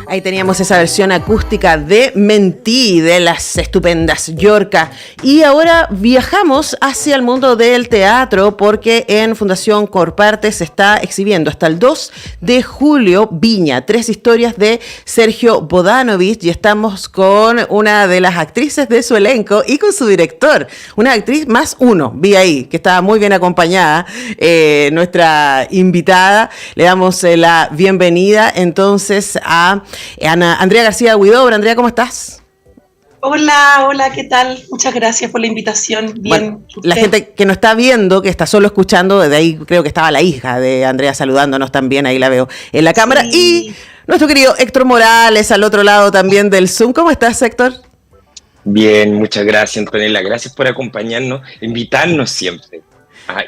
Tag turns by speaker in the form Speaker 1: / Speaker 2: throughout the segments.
Speaker 1: Ahí teníamos esa versión acústica de Mentí, de las estupendas Yorka. Y ahora viajamos hacia el mundo del teatro porque en Fundación Corparte se está exhibiendo hasta el 2 de julio Viña, 3 historias de Sergio Bodanovich, y estamos con una de las actrices de su elenco y con su director, una actriz más uno, vi ahí, que estaba muy bien acompañada, nuestra invitada. Le damos la bienvenida entonces a Andrea García Huidobro. Andrea, ¿cómo estás?
Speaker 2: Hola, ¿qué tal? Muchas gracias por la invitación. Bien.
Speaker 1: Bueno, la gente que no está viendo, que está solo escuchando, de ahí creo que estaba la hija de Andrea saludándonos también, ahí la veo en la cámara. Sí. Y nuestro querido Héctor Morales al otro lado también del Zoom. ¿Cómo estás, Héctor?
Speaker 3: Bien, muchas gracias, Antonella. Gracias por acompañarnos, invitarnos siempre.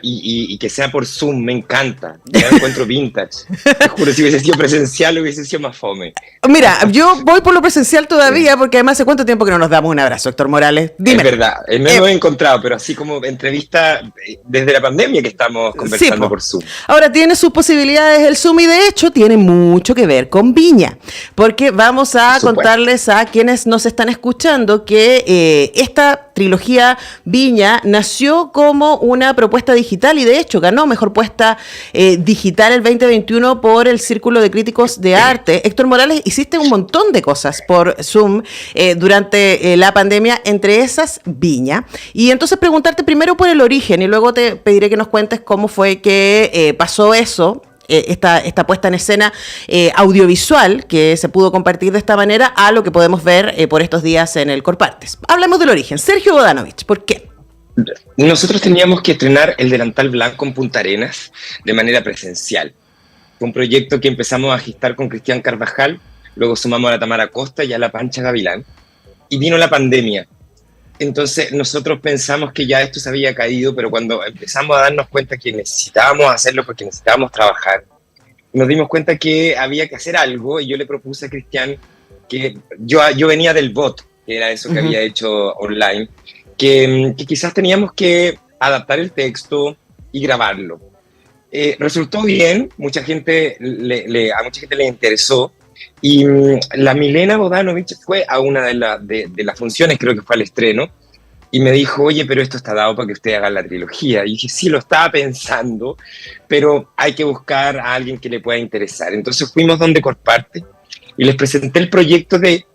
Speaker 3: Y que sea por Zoom, me encanta. Ya me encuentro vintage. Te juro, si hubiese sido presencial hubiese sido más fome.
Speaker 1: Mira, yo voy por lo presencial todavía, porque además hace cuánto tiempo que no nos damos un abrazo, Héctor Morales. Dime.
Speaker 3: Es verdad, no hemos encontrado, pero así como entrevista desde la pandemia que estamos conversando por Zoom.
Speaker 1: Ahora tiene sus posibilidades el Zoom y de hecho tiene mucho que ver con Viña, porque vamos a contarles a quienes nos están escuchando que esta trilogía Viña nació como una propuesta digital y de hecho ganó mejor puesta digital el 2021 por el Círculo de Críticos de Arte. Héctor Morales, hiciste un montón de cosas por Zoom durante la pandemia, entre esas Viña. Y entonces preguntarte primero por el origen y luego te pediré que nos cuentes cómo fue que pasó eso. Esta puesta en escena audiovisual que se pudo compartir de esta manera a lo que podemos ver por estos días en el Corpartes. Hablemos del origen. Sergio Bodanovich, ¿por qué?
Speaker 3: Nosotros teníamos que estrenar El Delantal Blanco en Punta Arenas de manera presencial. Fue un proyecto que empezamos a gestar con Cristian Carvajal, luego sumamos a la Tamara Costa y a la Pancha Gavilán, y vino la pandemia. Entonces nosotros pensamos que ya esto se había caído, pero cuando empezamos a darnos cuenta que necesitábamos hacerlo porque necesitábamos trabajar, nos dimos cuenta que había que hacer algo y yo le propuse a Cristian que yo venía del bot, que era eso que había hecho online, que quizás teníamos que adaptar el texto y grabarlo. Resultó bien, a mucha gente le interesó, y la Milena Bodanovich fue a una de las funciones, creo que fue al estreno, y me dijo, oye, pero esto está dado para que usted haga la trilogía. Y dije, sí, lo estaba pensando, pero hay que buscar a alguien que le pueda interesar. Entonces fuimos donde Corparte y les presenté el proyecto de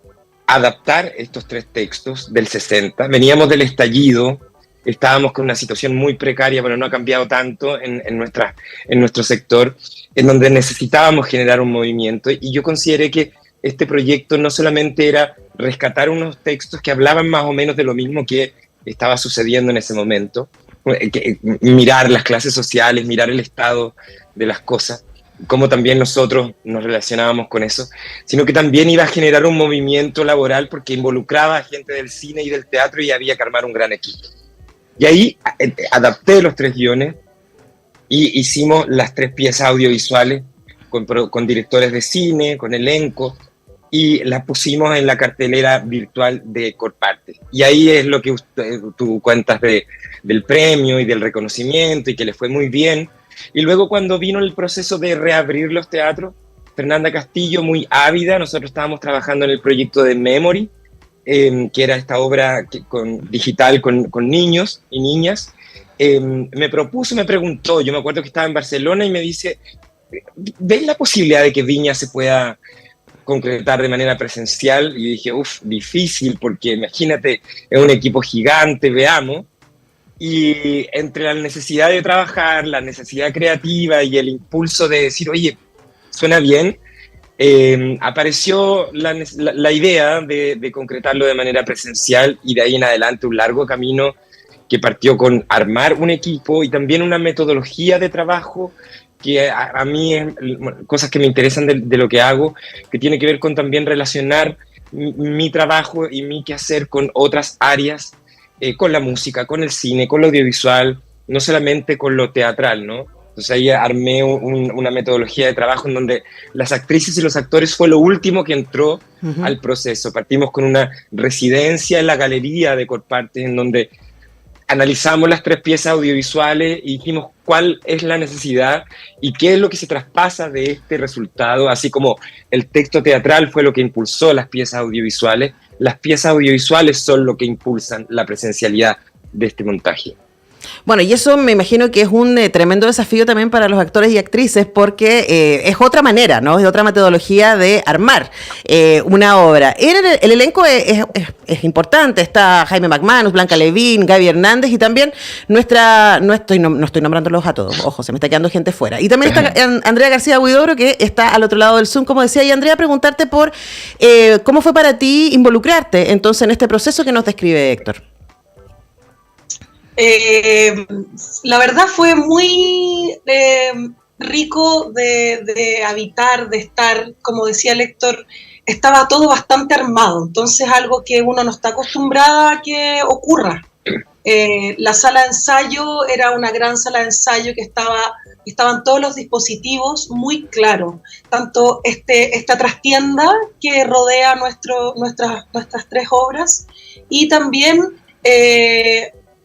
Speaker 3: adaptar estos 3 textos del 60. Veníamos del estallido, estábamos con una situación muy precaria, pero no ha cambiado tanto en nuestro sector, en donde necesitábamos generar un movimiento, y yo consideré que este proyecto no solamente era rescatar unos textos que hablaban más o menos de lo mismo que estaba sucediendo en ese momento, mirar las clases sociales, mirar el estado de las cosas, cómo también nosotros nos relacionábamos con eso, sino que también iba a generar un movimiento laboral porque involucraba a gente del cine y del teatro y había que armar un gran equipo. Y ahí adapté los 3 guiones y hicimos las 3 piezas audiovisuales con directores de cine, con elenco, y las pusimos en la cartelera virtual de Corparte. Y ahí es lo que tú cuentas del premio y del reconocimiento y que le fue muy bien. Y luego cuando vino el proceso de reabrir los teatros, Fernanda Castillo, muy ávida, nosotros estábamos trabajando en el proyecto de Memory, que era esta obra digital con niños y niñas, me preguntó, yo me acuerdo que estaba en Barcelona y me dice, ¿ves la posibilidad de que Viña se pueda concretar de manera presencial? Y dije, difícil, porque imagínate, es un equipo gigante, veamos. Y entre la necesidad de trabajar, la necesidad creativa y el impulso de decir, oye, suena bien, apareció la idea de concretarlo de manera presencial, y de ahí en adelante un largo camino que partió con armar un equipo y también una metodología de trabajo que a mí es cosas que me interesan de lo que hago, que tiene que ver con también relacionar mi trabajo y mi quehacer con otras áreas, con la música, con el cine, con lo audiovisual, no solamente con lo teatral, ¿no? Entonces ahí armé una metodología de trabajo en donde las actrices y los actores fue lo último que entró al proceso. Partimos con una residencia en la galería de Corparte, en donde analizamos las 3 piezas audiovisuales y dijimos cuál es la necesidad y qué es lo que se traspasa de este resultado, así como el texto teatral fue lo que impulsó las piezas audiovisuales son lo que impulsan la presencialidad de este montaje.
Speaker 1: Bueno, y eso me imagino que es un tremendo desafío también para los actores y actrices porque es otra manera, ¿no? Es otra metodología de armar una obra. El elenco es importante, está Jaime McManus, Blanca Levín, Gaby Hernández y también no estoy nombrándolos a todos, ojo, se me está quedando gente fuera. Y también está Andrea García Huidobro, que está al otro lado del Zoom, como decía, y Andrea, preguntarte por cómo fue para ti involucrarte entonces en este proceso que nos describe Héctor.
Speaker 2: La verdad fue muy rico de habitar, de estar, como decía el Héctor, estaba todo bastante armado, entonces algo que uno no está acostumbrada a que ocurra. La sala de ensayo era una gran sala de ensayo que estaban todos los dispositivos muy claros, tanto esta trastienda que rodea nuestras 3 obras y también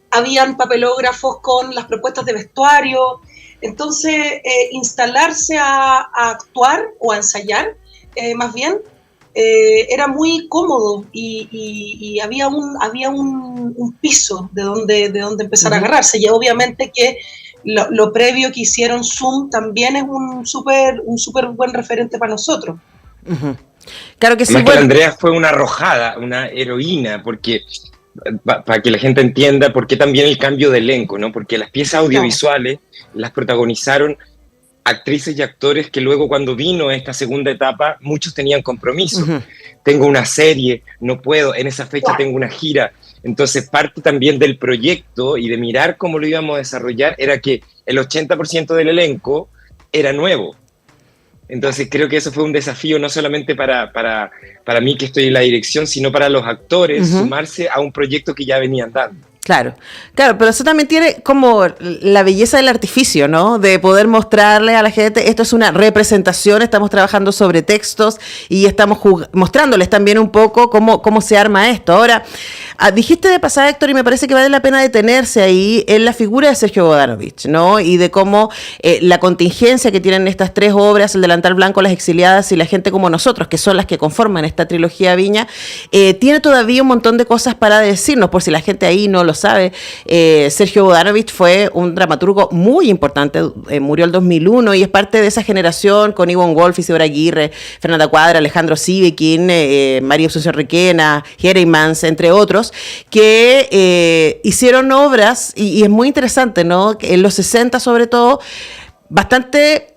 Speaker 2: habían papelógrafos con las propuestas de vestuario, entonces instalarse a actuar o a ensayar, más bien, era muy cómodo y había un piso de donde empezar a agarrarse, y obviamente que lo previo que hicieron Zoom también es un súper buen referente para nosotros.
Speaker 1: Claro que sí.
Speaker 3: Además que Andrea fue una arrojada, una heroína, porque para que la gente entienda por qué también el cambio de elenco, ¿no? Porque las piezas audiovisuales las protagonizaron actrices y actores que luego cuando vino esta segunda etapa, muchos tenían compromiso. Tengo una serie, no puedo, en esa fecha tengo una gira. Entonces parte también del proyecto y de mirar cómo lo íbamos a desarrollar era que el 80% del elenco era nuevo. Entonces creo que eso fue un desafío no solamente para mí que estoy en la dirección, sino para los actores, sumarse a un proyecto que ya venían dando.
Speaker 1: Claro, pero eso también tiene como la belleza del artificio, ¿no? De poder mostrarle a la gente, esto es una representación, estamos trabajando sobre textos y estamos mostrándoles también un poco cómo se arma esto. Ahora, dijiste de pasada, Héctor, y me parece que vale la pena detenerse ahí en la figura de Sergio Bodanovich, ¿no? Y de cómo la contingencia que tienen estas 3 obras, El delantal blanco, Las exiliadas y la gente como nosotros, que son las que conforman esta trilogía Viña, tiene todavía un montón de cosas para decirnos, por si la gente ahí no lo sabe. Sergio Bodanovich fue un dramaturgo muy importante, murió el 2001 y es parte de esa generación con Ivonne Wolf, Isidora Aguirre, Fernanda Cuadra, Alejandro Sivekin, María Asunción Requena, Heremans, entre otros, que hicieron obras y es muy interesante, ¿no? En los 60 sobre todo, bastante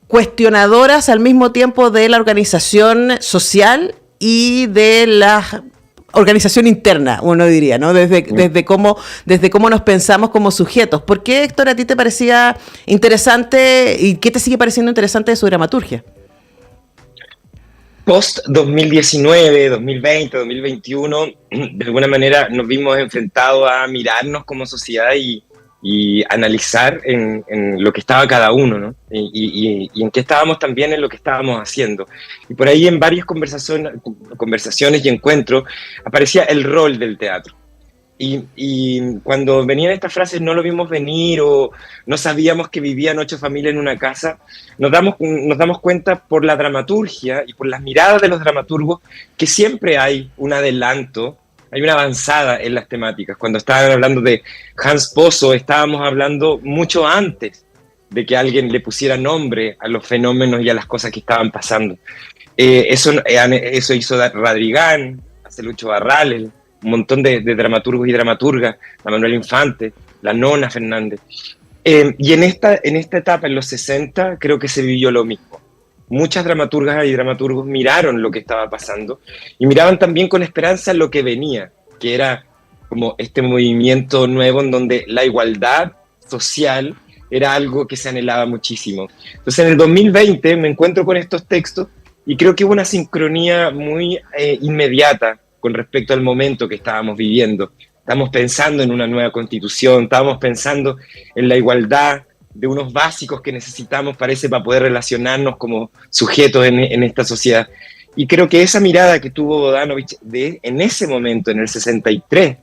Speaker 1: cuestionadoras al mismo tiempo de la organización social y de la organización interna, uno diría, ¿no? Desde cómo nos pensamos como sujetos. ¿Por qué, Héctor, a ti te parecía interesante y qué te sigue pareciendo interesante de su dramaturgia?
Speaker 3: Post 2019, 2020, 2021, de alguna manera nos vimos enfrentados a mirarnos como sociedad y analizar en lo que estaba cada uno, ¿no? Y en qué estábamos también en lo que estábamos haciendo. Y por ahí en varias conversaciones y encuentros aparecía el rol del teatro. Y cuando venían estas frases no lo vimos venir o no sabíamos que vivían 8 familias en una casa, nos damos cuenta por la dramaturgia y por las miradas de los dramaturgos que siempre hay un adelanto, hay una avanzada en las temáticas. Cuando estaban hablando de Hans Pozo, estábamos hablando mucho antes de que alguien le pusiera nombre a los fenómenos y a las cosas que estaban pasando. Eso hizo Radrigán, hace Lucho Barral, un montón de dramaturgos y dramaturgas, la Manuel Infante, la Nona Fernández. Y en esta etapa, en los 60, creo que se vivió lo mismo. Muchas dramaturgas y dramaturgos miraron lo que estaba pasando y miraban también con esperanza lo que venía, que era como este movimiento nuevo en donde la igualdad social era algo que se anhelaba muchísimo. Entonces en el 2020 me encuentro con estos textos y creo que hubo una sincronía muy inmediata con respecto al momento que estábamos viviendo. Estábamos pensando en una nueva constitución, estábamos pensando en la igualdad de unos básicos que necesitamos, parece, para poder relacionarnos como sujetos en esta sociedad. Y creo que esa mirada que tuvo Bodanovich en ese momento, en el 63,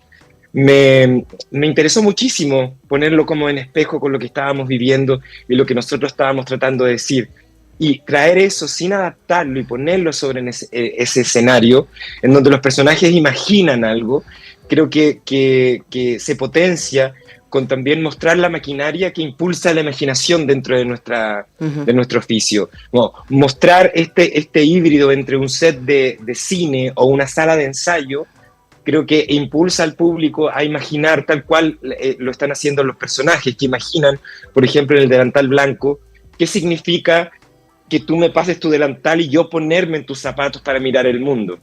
Speaker 3: me interesó muchísimo ponerlo como en espejo con lo que estábamos viviendo y lo que nosotros estábamos tratando de decir. Y traer eso sin adaptarlo y ponerlo sobre ese escenario en donde los personajes imaginan algo, creo que se potencia con también mostrar la maquinaria que impulsa la imaginación dentro de nuestro oficio. Bueno, mostrar este híbrido entre un set de cine o una sala de ensayo, creo que impulsa al público a imaginar tal cual lo están haciendo los personajes, que imaginan, por ejemplo, en el delantal blanco, qué significa que tú me pases tu delantal y yo ponerme en tus zapatos para mirar el mundo.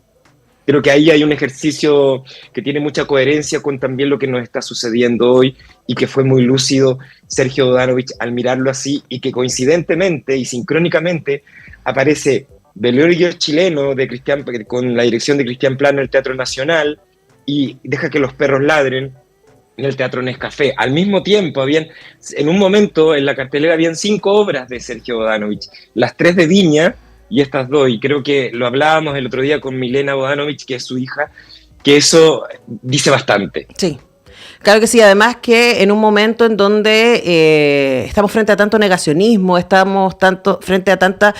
Speaker 3: Creo que ahí hay un ejercicio que tiene mucha coherencia con también lo que nos está sucediendo hoy y que fue muy lúcido Sergio Bodanovich al mirarlo así, y que coincidentemente y sincrónicamente aparece Velorio Chileno con la dirección de Cristian Plana en el Teatro Nacional y Deja que los perros ladren en el Teatro Nescafé. Al mismo tiempo, en un momento en la cartelera habían 5 obras de Sergio Bodanovich, las 3 de Viña y estas 2, y creo que lo hablábamos el otro día con Milena Bodanovich, que es su hija, que eso dice bastante.
Speaker 1: Sí. Claro que sí, además que en un momento en donde estamos frente a tanto negacionismo, estamos frente a tanta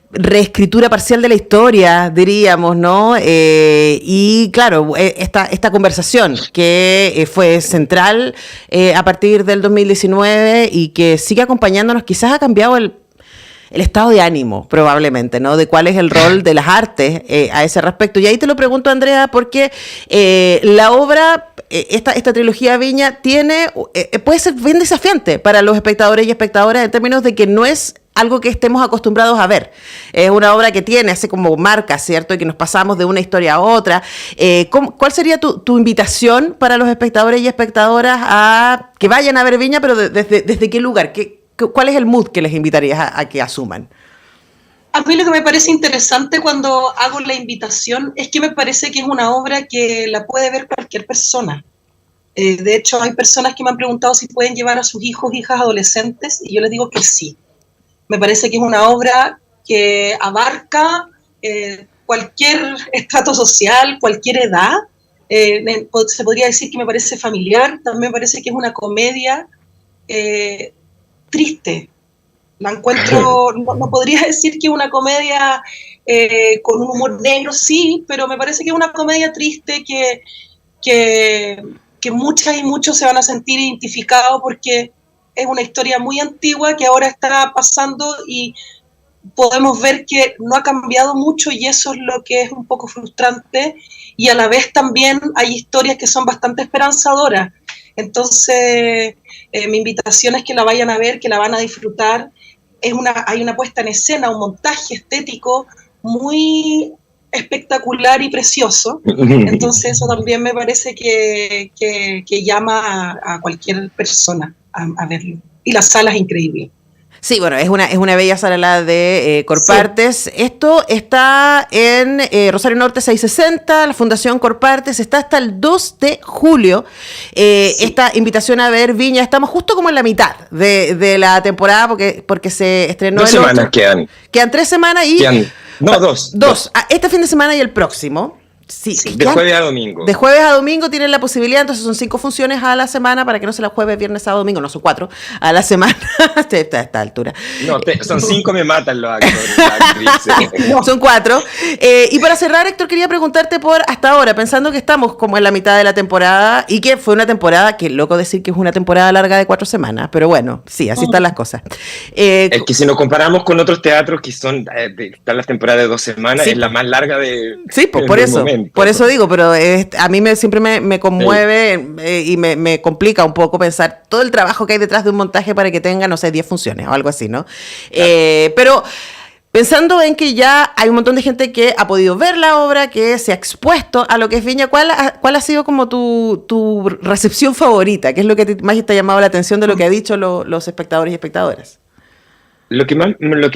Speaker 1: reescritura parcial de la historia, diríamos, ¿no? Y claro, esta conversación que fue central a partir del 2019 y que sigue acompañándonos, quizás ha cambiado el estado de ánimo, probablemente, ¿no? De cuál es el rol de las artes a ese respecto. Y ahí te lo pregunto, Andrea, porque la obra, esta trilogía Viña, puede ser bien desafiante para los espectadores y espectadoras en términos de que no es algo que estemos acostumbrados a ver. Es una obra que tiene así como marca, ¿cierto? Y que nos pasamos de una historia a otra. ¿Cuál sería tu invitación para los espectadores y espectadoras a que vayan a ver Viña, pero desde qué lugar? ¿Cuál es el mood que les invitarías a que asuman?
Speaker 2: A mí lo que me parece interesante cuando hago la invitación es que me parece que es una obra que la puede ver cualquier persona. De hecho, hay personas que me han preguntado si pueden llevar a sus hijos, hijas, adolescentes, y yo les digo que sí. Me parece que es una obra que abarca cualquier estrato social, cualquier edad. Se podría decir que me parece familiar. También me parece que es una comedia triste. La encuentro, no podría decir que es una comedia con un humor negro, sí, pero me parece que es una comedia triste que muchas y muchos se van a sentir identificados porque es una historia muy antigua que ahora está pasando y podemos ver que no ha cambiado mucho, y eso es lo que es un poco frustrante, y a la vez también hay historias que son bastante esperanzadoras. Entonces, mi invitación es que la vayan a ver, que la van a disfrutar. Hay una puesta en escena, un montaje estético muy espectacular y precioso. Entonces eso también me parece que llama a cualquier persona a verlo. Y la sala es increíble.
Speaker 1: Sí, bueno, es una bella sala la de Corpartes. Sí. Esto está en Rosario Norte 660, la Fundación Corpartes. Está hasta el 2 de julio. Sí. Esta invitación a ver Viña. Estamos justo como en la mitad de la temporada porque se estrenó
Speaker 3: 2 semanas quedan.
Speaker 1: Quedan 3 semanas y...
Speaker 3: No, 2.
Speaker 1: 2. Este fin de semana y el próximo. Sí,
Speaker 3: de jueves a domingo.
Speaker 1: De jueves a domingo tienen la posibilidad, entonces son 5 funciones a la semana, para que no sea la jueves, viernes, sábado, domingo, no son 4 a la semana a esta altura.
Speaker 3: No, son 5, me matan los actores.
Speaker 1: No. Son 4. Y para cerrar, Héctor, quería preguntarte por hasta ahora, pensando que estamos como en la mitad de la temporada y que fue una temporada, que loco decir que es una temporada larga de 4 semanas, pero bueno, sí, así están las cosas.
Speaker 3: Es que si nos comparamos con otros teatros que están las temporadas de 2 semanas, sí, es la más larga de...
Speaker 1: Sí, pues por eso. Por eso digo, pero a mí siempre me conmueve y me complica un poco pensar todo el trabajo que hay detrás de un montaje para que tenga, no sé, 10 funciones o algo así, ¿no? Claro. Pero pensando en que ya hay un montón de gente que ha podido ver la obra, que se ha expuesto a lo que es Viña, ¿cuál ha sido como tu recepción favorita? ¿Qué es lo que más te ha llamado la atención de lo que han dicho los espectadores y espectadoras?
Speaker 3: Lo que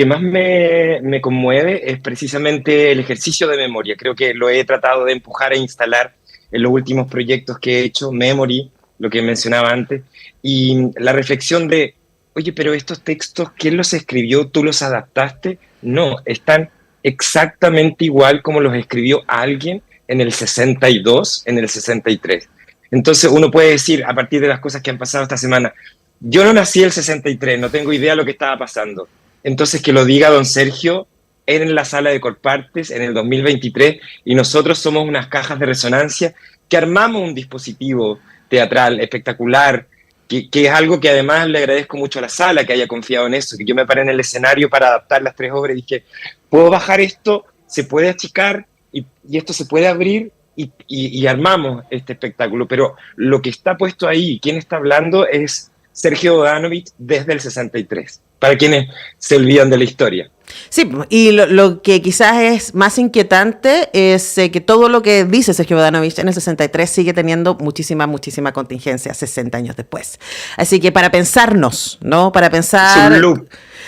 Speaker 3: más me conmueve es precisamente el ejercicio de memoria. Creo que lo he tratado de empujar e instalar en los últimos proyectos que he hecho, Memory, lo que mencionaba antes, y la reflexión de, oye, pero estos textos, ¿quién los escribió? ¿Tú los adaptaste? No, están exactamente igual como los escribió alguien en el 62, en el 63. Entonces uno puede decir, a partir de las cosas que han pasado esta semana, yo no nací el 63, no tengo idea de lo que estaba pasando. Entonces que lo diga don Sergio en la sala de Corpartes en el 2023, y nosotros somos unas cajas de resonancia que armamos un dispositivo teatral espectacular, que es algo que además le agradezco mucho a la sala que haya confiado en eso, que yo me paré en el escenario para adaptar las 3 obras y dije, puedo bajar esto, se puede achicar y esto se puede abrir y armamos este espectáculo. Pero lo que está puesto ahí, quien está hablando es Sergio Bodanovich desde el 63, para quienes se olvidan de la historia.
Speaker 1: Sí, y lo que quizás es más inquietante es que todo lo que dice Sergio Bodanovich en el 63 sigue teniendo muchísima contingencia 60 años después. Así que para pensarnos, ¿no? Para pensar...
Speaker 3: Es un loop.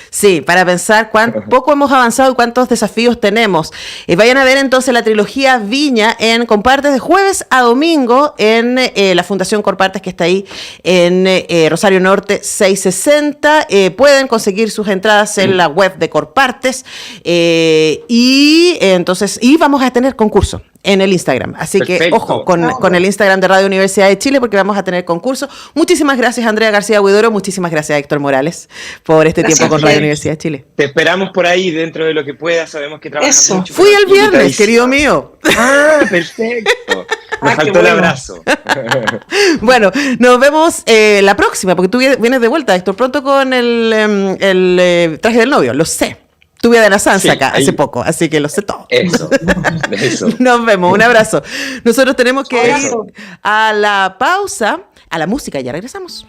Speaker 1: Sí, para pensar cuán poco hemos avanzado y cuántos desafíos tenemos. Vayan a ver entonces la trilogía Viña en Compartes de jueves a domingo en la Fundación Corpartes, que está ahí en Rosario Norte 660. Pueden conseguir sus entradas en la web de Corpartes y vamos a tener concurso en el Instagram. Así
Speaker 3: Perfecto.
Speaker 1: Que, ojo, con el Instagram de Radio Universidad de Chile, porque vamos a tener concurso. Muchísimas gracias, Andrea García Huidoro. Muchísimas gracias, Héctor Morales, por este tiempo con Radio Universidad de Chile.
Speaker 3: Te esperamos por ahí dentro de lo que puedas. Sabemos que trabajas mucho.
Speaker 1: Fui el viernes, querido mío.
Speaker 3: Ah, perfecto. Me faltó el abrazo.
Speaker 1: Bueno, nos vemos la próxima, porque tú vienes de vuelta, Héctor, pronto con el traje del novio, lo sé. Tuve a la Sansa acá hace poco, así que lo sé todo.
Speaker 3: Eso.
Speaker 1: Nos vemos, un abrazo. Nosotros tenemos que ir a la pausa, a la música, ya regresamos.